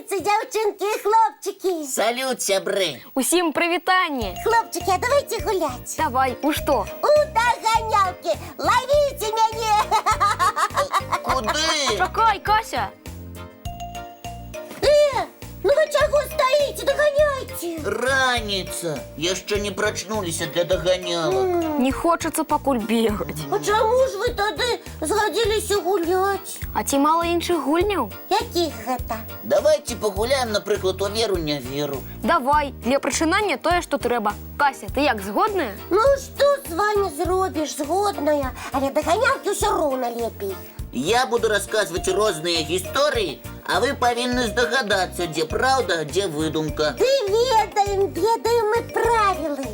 танцы, дзяўчынкі і хлопчыкі. Салют, сябры. Усім прывітанне. Хлопчыкі, а давайте гуляць. Давай, у што? У даганялкі. Ловіце мяне. Куды? Чакай, Кася. Ну вы чаго стаіце? Даганяйце. Раніца. Яшчэ не прачнуліся для даганялак. Не хочацца пакуль бегаць. А чаму ж вы тады згадзіліся гуляць? А ці мала іншых гульняў? Якіх гэта? Давайте пагуляем, напрыклад, у веру не веру. Давай, для прачынання тое, што трэба. Кася, ты як, згодная? Ну што з вами зробіш, згодная, але даганялкі ўсё роўна лепей. Я буду рассказывать розные истории, а вы повинны здогадаться, где правда, а где выдумка. Ды ведаем мы правілы.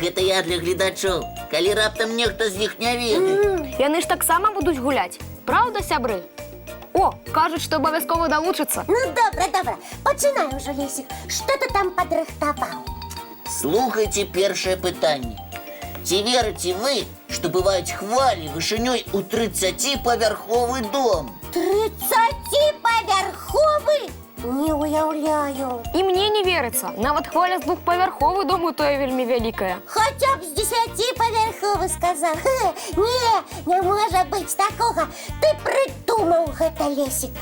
Гэта я для гледачоў. Калі раптам нехта з іх не ведае. Яны ж таксама будуць гуляць. Праўда, сябры? О, кажуць, што абавязкова далучацца. Ну добра, пачынай ужо, Лесік. Што ты там падрыхтаваў? Слухайте першае пытанне. Ці верыце вы, што бываюць хвалі вышынёй у 30-павярховы дом? 30-павярховы? Не уяўляю. І мне не верыцца. Нават хваля з двухпавярховы дому тое вельмі вялікая. Хаця б з 10-павярховы сказаў. Не можа быць такога. Ты прыдумаў гэта, Лесік.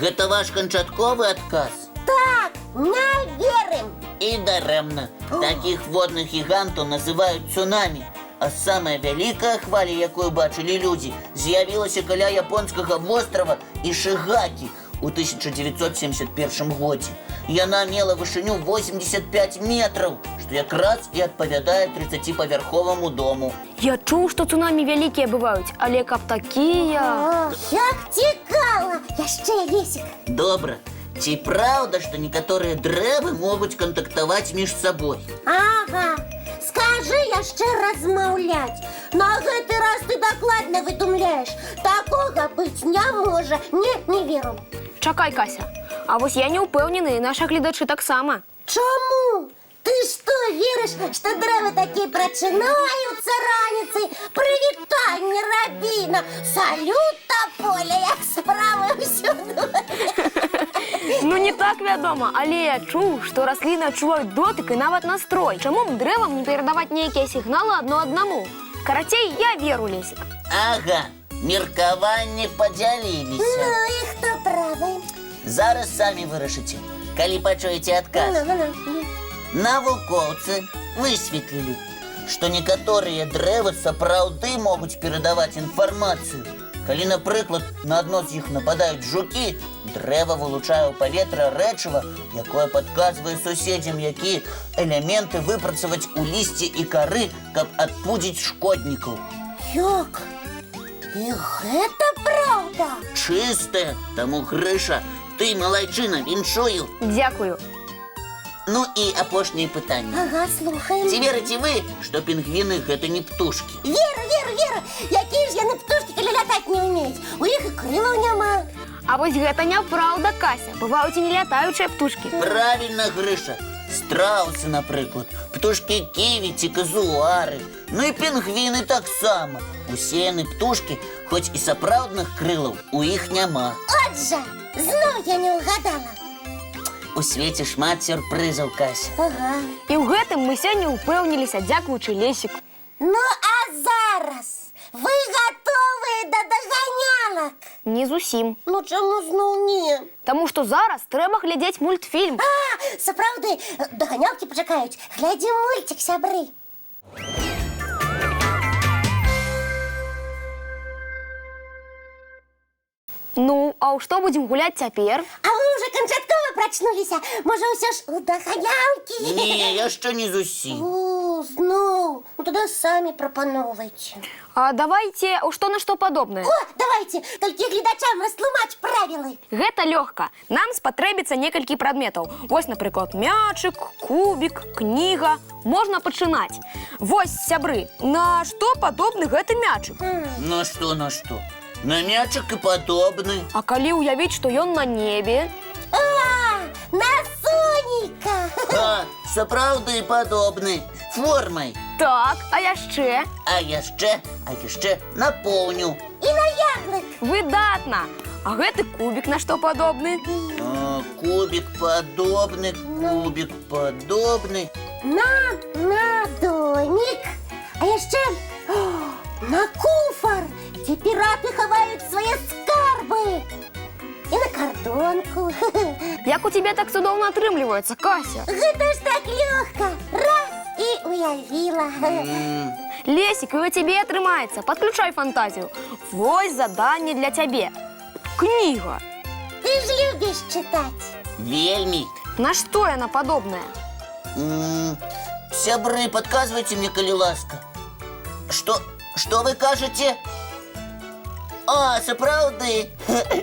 Гэта ваш канчатковы адказ? Так, не верым. І дарэмна. Такіх водных гігантаў называюць цунамі. А самая вялікая хваля, якую бачылі людзі, з'явілася каля японскага вострава Ішыгакі у 1971 годзе. Яна мела вышыню 85 метраў, што якраз і адпавядае 30-павярховаму дому. Я чуў, што цунамі вялікія бываюць, але каб такія... Як цікава! Яшчэ, Лесік. Добра. Ці праўда, што некаторыя дрэвы могуць кантактаваць між сабой? Ага. Скажы яшчэ размаўляць. На гэты раз ты дакладна выдумляеш. Такога быць не можа. Не веру. Чакай, Кася. А вось я не ўпэўнены, і нашы гледачы таксама. Чаму? Ты што, верыш, што дрэвы такія прачынаюцца раніцай? Прывітанне, рабіна! Салют, тополя, як справы ўсюды? Ну не так вядома, але я чуў, што расліны адчуваюць дотык і нават настрой. Чаму б дрэвам не перадаваць нейкія сігналы адно аднаму? Карацей, я веру, Лесік. Ага, меркаванні падзяліліся. Ну і хто правы? Зараз самі вырашыце, калі пачуеце адказ. Навукоўцы высветлілі, што некаторыя дрэвы сапраўды могуць перадаваць інфармацыю. Калі, напрыклад, на адно з іх нападаюць жукі, дрэва вылучае ў паветра рэчыва, якое падказвае суседзям, якія элементы выпрацаваць у лісці і кары, каб адпудзіць шкоднікаў. Як? І гэта праўда? Чыстая, таму, Грыша, ты малайчына, віншую. Дзякую. Ну і апошняе пытанне. Ага, слухаем. Ці верыце вы, што пінгвіны гэта не птушкі? Веру. Якія ж яны птушкі, калі лятаць не ўмеюць? У іх і крылаў няма. А вось гэта няпраўда, Кася. Бываюць і не лятаючыя птушкі. Правільна, Грыша. Страусы, напрыклад, птушкі ківі ці казуары. Ну і пінгвіны таксама. Усе яны птушкі, хоць і сапраўдных крылаў у іх няма. От жа, зноў я не ўгадала. У свеце шмат сюрпрызаў, Кася. Ага. І ў гэтым мы сёння ўпэўніліся, дзякуючы Лесіку. Ну а зараз вы гатовыя да даганялак? Не зусім. Ну чаму зноў не? Таму што зараз трэба глядзець мультфільм. Сапраўды, даганялкі пачакаюць. Глядзім мульцік, сябры. Ну, а ў што будзем гуляць цяпер? А вы ўжо канчаткова прачнуліся? Можа, ўсё ж у даганялкі? Не, яшчэ не зусім. О, зноў. Ну тады самі прапаноўвайце. А давайте ў што на што падобнае. О, давайте, толькі гледачам растлумач правілы. Гэта лёгка. Нам спатрэбіцца некалькі прадметаў. Вось, напрыклад, мячык, кубік, кніга. Можна пачынаць. Вось, сябры, на што падобны гэты мячык? На што? На мячык і падобны. А калі ўявіць, што ён на небе? На сонейка. Сапраўды падобны. Формай. Так, а яшчэ? А яшчэ на поўню. І на яглык. Выдатна. А гэты кубік на што падобны? кубик подобный. На домик. А яшчэ на куфар, дзе піраты хаваюць свае скарбы. І на кардонку. Як у тебя так цудоўна атрымліваецца, Кася? Гэта ж так лёгка. Раз і уявіла. Лесик, и у тебе атрымаецца. Подключай фантазию. Вось заданне для тебе. Книга. Ты ж любіш чытаць. Вельми. На что она подобная? Сябры, подказывайте мне, коли ласка. Что вы кажете? А, сапраўды.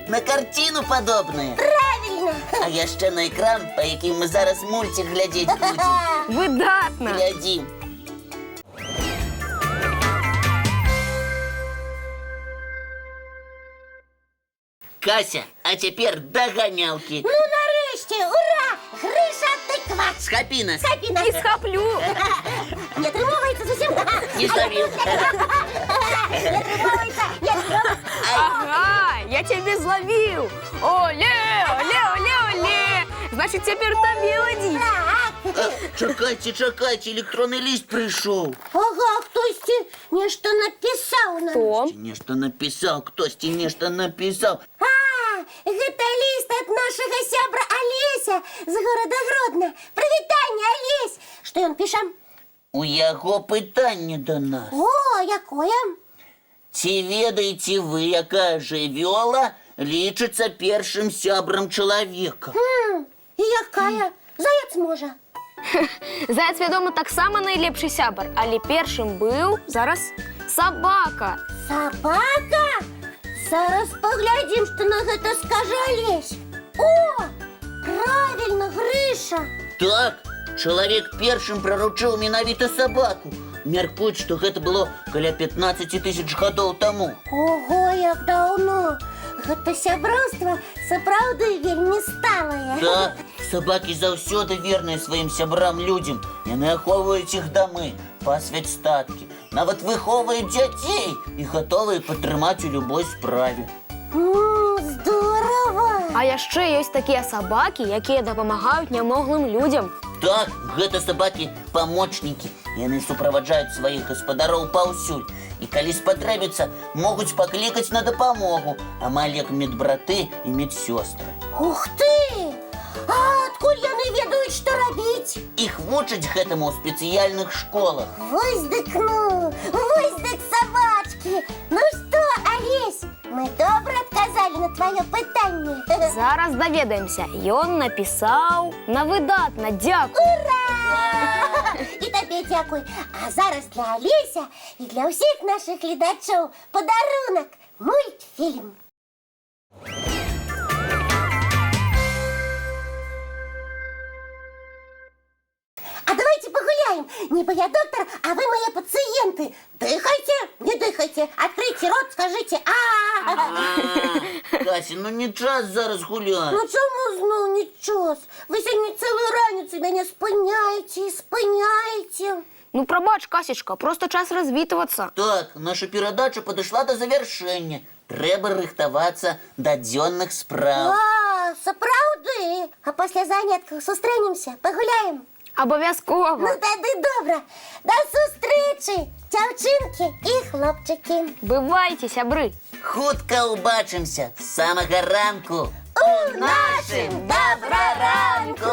На картину подобное. Правильно. А яшчэ на экран, по яким мы зараз мультик глядеть будем. Выдатно. Глядим. Кася, а теперь догонялки. Ну, нарешті, ура! Гриша, ти квач. Схапи нас. Сабіна. И схоплю. Не отримовується зовсім. Не зловил. Не отримовується. Ага, я тебя зловил. Оле, оле, оле, оле. Значит, теперь тобі один. Чекайте, электронный лист пришел. Ага, хтось нечто написав нам. Том. Нечто написал, кто-то нечто написал. Гэта ліст ад нашага сябра Алеся з горада Гродна. Прывітанне, Алесь! Што ён піша? У яго пытанне до нас. О, якое? Ці ведаеце вы, якая жывёла лічыцца першым сябрам чалавека? І якая? Заяц можа. Заяц, вядома, таксама найлепшы сябар, але першым быў зараз сабака. Сабака? Зараз паглядзім, што на гэта скажа Алесь. О, правильно, Грыша. Так, чалавек першым праручыў менавіта сабаку. Мяркуюць, што гэта было каля 15 000 гадоў таму. Ого, як даўно. Гэта сяброўства сапраўды вельмі сталае. Так, сабакі заўсёды верныя сваім сябрам-людзям. Яны ахоўваюць іх дамы, пасвяць статкі, нават выхоўваюць дзяцей і гатовыя падтрымаць у любой справе. Здорава! А яшчэ ёсць такія сабакі, якія дапамагаюць нямоглым людзям. Так, гэта сабакі-памочнікі. Яны суправаджаюць сваіх гаспадароў паўсюль. І калі спатрэбіцца, могуць паклікаць на дапамогу, амаль як медбраты і медсёстры. Ух ты! А адкуль яны ведаюць, што рабіць? Іх вучаць гэтаму ў спецыяльных школах. Вось дык сабачкі! Ну што, Алесь, мы добра адказалі на твоё пытанне. Зараз даведаемся. Ён напісаў на выдатна, дзякуй. Ура! І табе дзякуй. А зараз для Алеся і для ўсіх нашых гледачоў падарунак – мультфільм. А давайте погуляем. Нібы я доктор, а вы мои пациенты. Дыхайте, не дыхайте. Откройте рот, скажите а. Кася, ну не час зараз гуляць. Ну чому зноў не час? Вы сёння цэлую раніцу мяне спыняеце і спыняеце. Ну, прабач, Касечка, просто час развітвацца. Так, наша перадача падышла да завяршэння. Трэба рыхтавацца да дзённых спраў. А, сапраўды. А пасля заняткаў сустрэнемся, пагуляем. Абавязкова. Ну тады добра. До сустрэчы, дзяўчынкі і хлопчыкі. Бывайце, сябры. Хутка ўбачымся з самага ранку. У нашым добраранку!